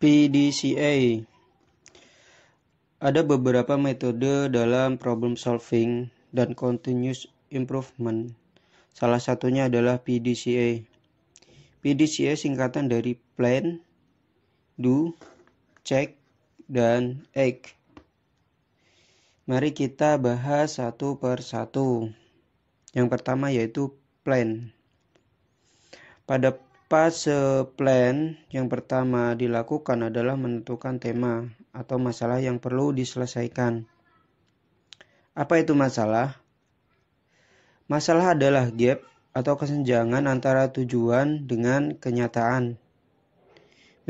PDCA. Ada beberapa metode dalam problem solving dan continuous improvement. Salah satunya adalah PDCA. PDCA singkatan dari plan, do, check, dan act. Mari kita bahas satu per satu. Yang pertama yaitu plan. Pada fase plan, yang pertama dilakukan adalah menentukan tema atau masalah yang perlu diselesaikan. Apa itu masalah? Masalah adalah gap atau kesenjangan antara tujuan dengan kenyataan.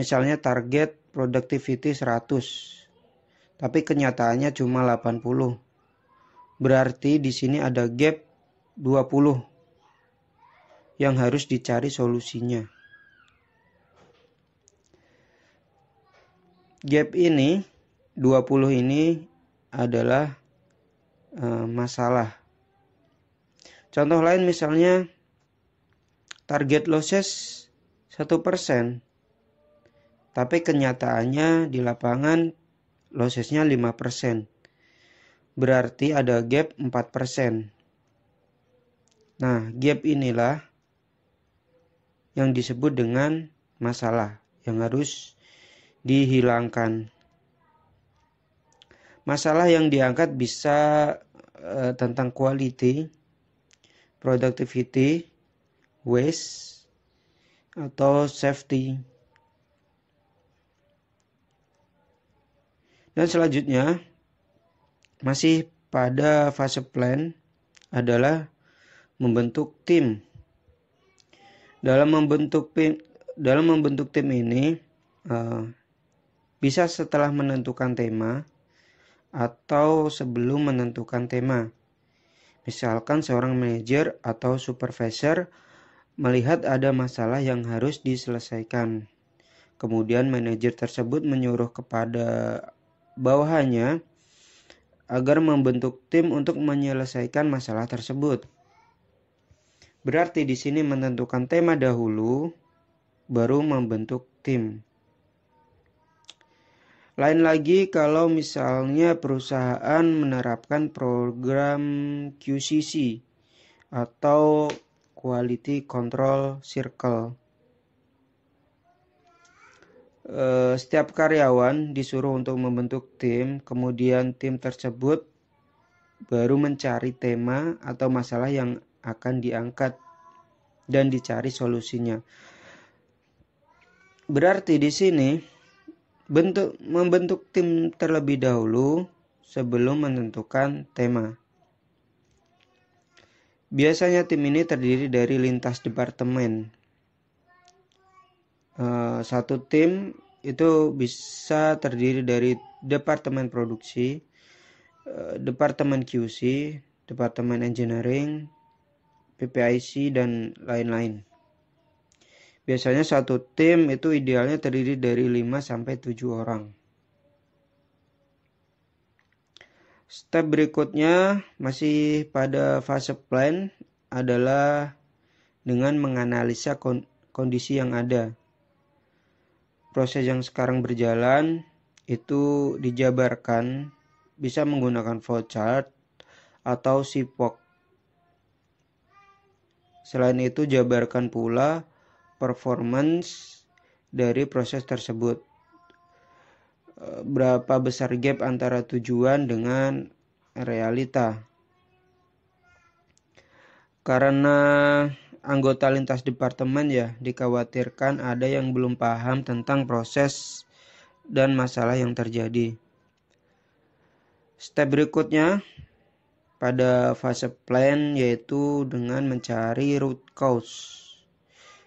Misalnya target productivity 100, tapi kenyataannya cuma 80. Berarti di sini ada gap 20 yang harus dicari solusinya. Gap ini 20 ini adalah masalah. Contoh lain misalnya target losses 1%, tapi kenyataannya di lapangan lossesnya 5%. Berarti ada gap 4%. Nah, gap inilah yang disebut dengan masalah yang harus dihilangkan. Masalah yang diangkat bisa tentang quality, productivity, waste, atau safety. Dan selanjutnya, masih pada fase plan adalah membentuk tim. Dalam membentuk tim ini bisa setelah menentukan tema atau sebelum menentukan tema. Misalkan seorang manajer atau supervisor melihat ada masalah yang harus diselesaikan. Kemudian manajer tersebut menyuruh kepada bawahannya agar membentuk tim untuk menyelesaikan masalah tersebut. Berarti di sini menentukan tema dahulu, baru membentuk tim. Lain lagi kalau misalnya perusahaan menerapkan program QCC atau Quality Control Circle. Setiap karyawan disuruh untuk membentuk tim, kemudian tim tersebut baru mencari tema atau masalah yang akan diangkat dan dicari solusinya. Berarti di sini membentuk tim terlebih dahulu sebelum menentukan tema. Biasanya tim ini terdiri dari lintas departemen. Satu tim itu bisa terdiri dari departemen produksi, departemen QC, departemen engineering, PPIC, dan lain-lain. Biasanya satu tim itu idealnya terdiri dari 5-7 orang. Step berikutnya masih pada fase plan adalah dengan menganalisa kondisi yang ada. Proses yang sekarang berjalan itu dijabarkan bisa menggunakan flowchart atau SIPOC. Selain itu, jabarkan pula performance dari proses tersebut. Berapa besar gap antara tujuan dengan realita. Karena anggota lintas departemen ya, dikhawatirkan ada yang belum paham tentang proses dan masalah yang terjadi. Step berikutnya pada fase plan yaitu dengan mencari root cause.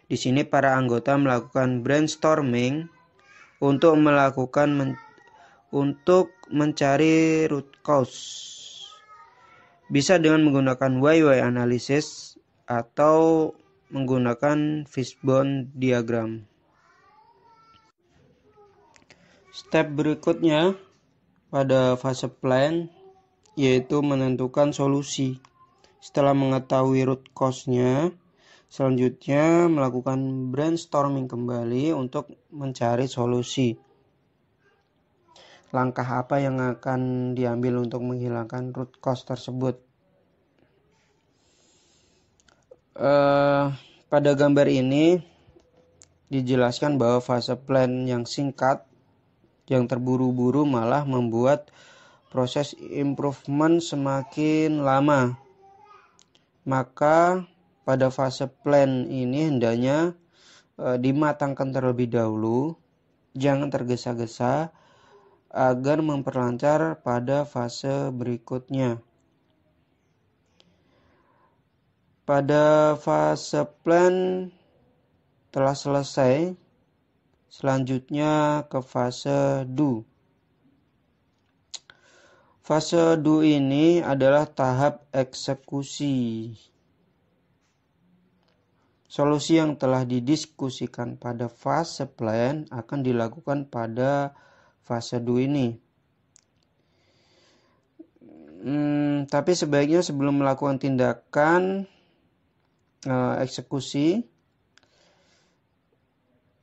Di sini para anggota melakukan brainstorming untuk mencari root cause. Bisa dengan menggunakan why analysis atau menggunakan fishbone diagram. Step berikutnya pada fase plan yaitu menentukan solusi. Setelah mengetahui root cause-nya, selanjutnya melakukan brainstorming kembali untuk mencari solusi. langkah apa yang akan diambil untuk menghilangkan root cause tersebut. Pada gambar ini dijelaskan bahwa fase plan yang singkat, yang terburu-buru malah membuat proses improvement semakin lama. Maka pada fase plan ini hendaknya dimatangkan terlebih dahulu, jangan tergesa-gesa agar memperlancar pada fase berikutnya. Pada fase plan telah selesai, selanjutnya ke fase do. Fase do ini adalah tahap eksekusi. Solusi yang telah didiskusikan pada fase plan akan dilakukan pada fase do ini. Tapi sebaiknya sebelum melakukan tindakan eksekusi,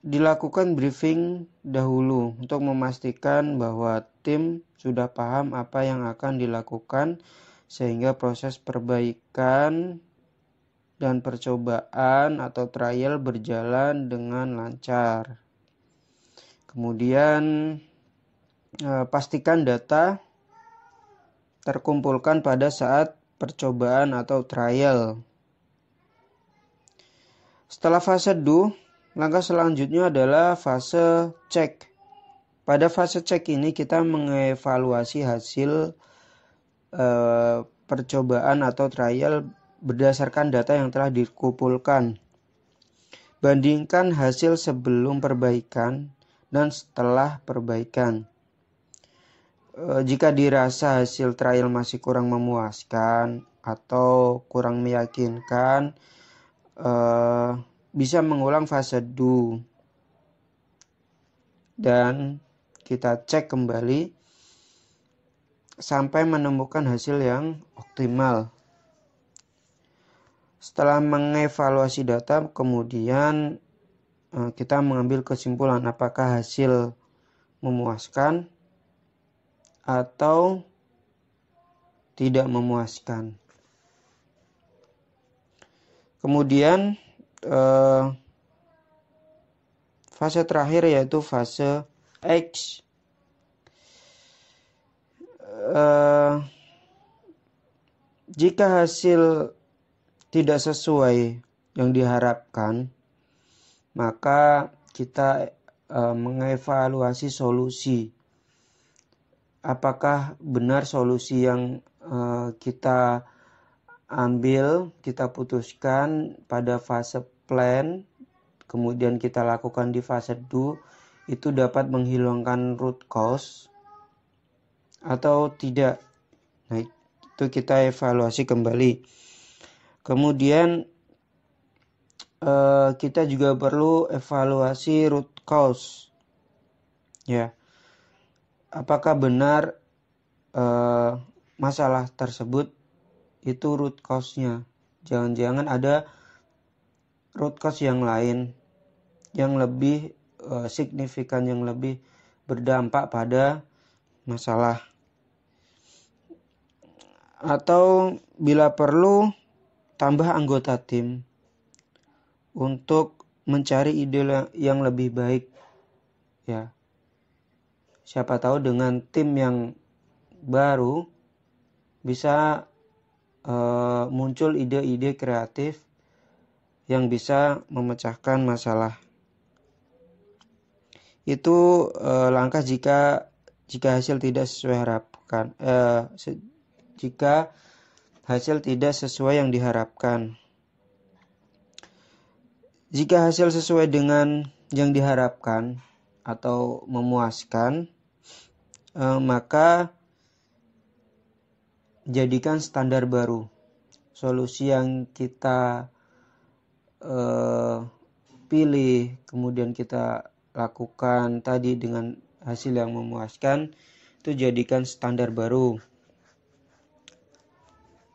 dilakukan briefing dahulu untuk memastikan bahwa tim sudah paham apa yang akan dilakukan sehingga proses perbaikan dan percobaan atau trial berjalan dengan lancar. Kemudian pastikan data terkumpulkan pada saat percobaan atau trial. Setelah fase do, langkah selanjutnya adalah fase cek. Pada fase cek ini kita mengevaluasi hasil percobaan atau trial berdasarkan data yang telah dikumpulkan. Bandingkan hasil sebelum perbaikan dan setelah perbaikan. Jika dirasa hasil trial masih kurang memuaskan atau kurang meyakinkan, bisa mengulang fase do dan kita cek kembali sampai menemukan hasil yang optimal. Setelah mengevaluasi data, kemudian kita mengambil kesimpulan apakah hasil memuaskan atau tidak memuaskan. Kemudian fase terakhir yaitu fase X. Jika hasil tidak sesuai yang diharapkan, maka kita mengevaluasi solusi. Apakah benar solusi yang kita ambil, kita putuskan pada fase plan, kemudian kita lakukan di fase do, itu dapat menghilangkan root cause atau tidak. Nah, itu kita evaluasi kembali. Kemudian kita juga perlu evaluasi root cause. Ya. Apakah benar masalah tersebut itu root cause-nya? Jangan-jangan ada root cause yang lain yang lebih signifikan, yang lebih berdampak pada masalah. Atau bila perlu, tambah anggota tim untuk mencari ide yang lebih baik. Ya. Siapa tahu dengan tim yang baru bisa muncul ide-ide kreatif yang bisa memecahkan masalah. Itu langkah jika hasil tidak sesuai harapkan. Jika hasil tidak sesuai yang diharapkan. Jika hasil sesuai dengan yang diharapkan atau memuaskan, maka jadikan standar baru. Solusi yang kita pilih, kemudian kita lakukan tadi dengan hasil yang memuaskan, itu jadikan standar baru.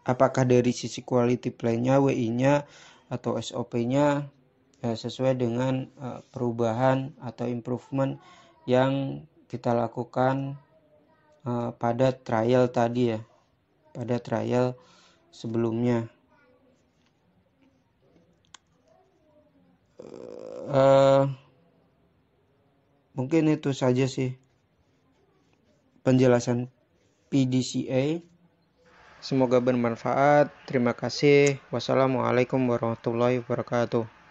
Apakah dari sisi quality plan-nya, WI-nya, atau SOP-nya sesuai dengan perubahan atau improvement yang kita lakukan pada trial tadi ya, pada trial sebelumnya. Mungkin itu saja sih penjelasan PDCA. Semoga bermanfaat. Terima kasih. Wassalamualaikum warahmatullahi wabarakatuh.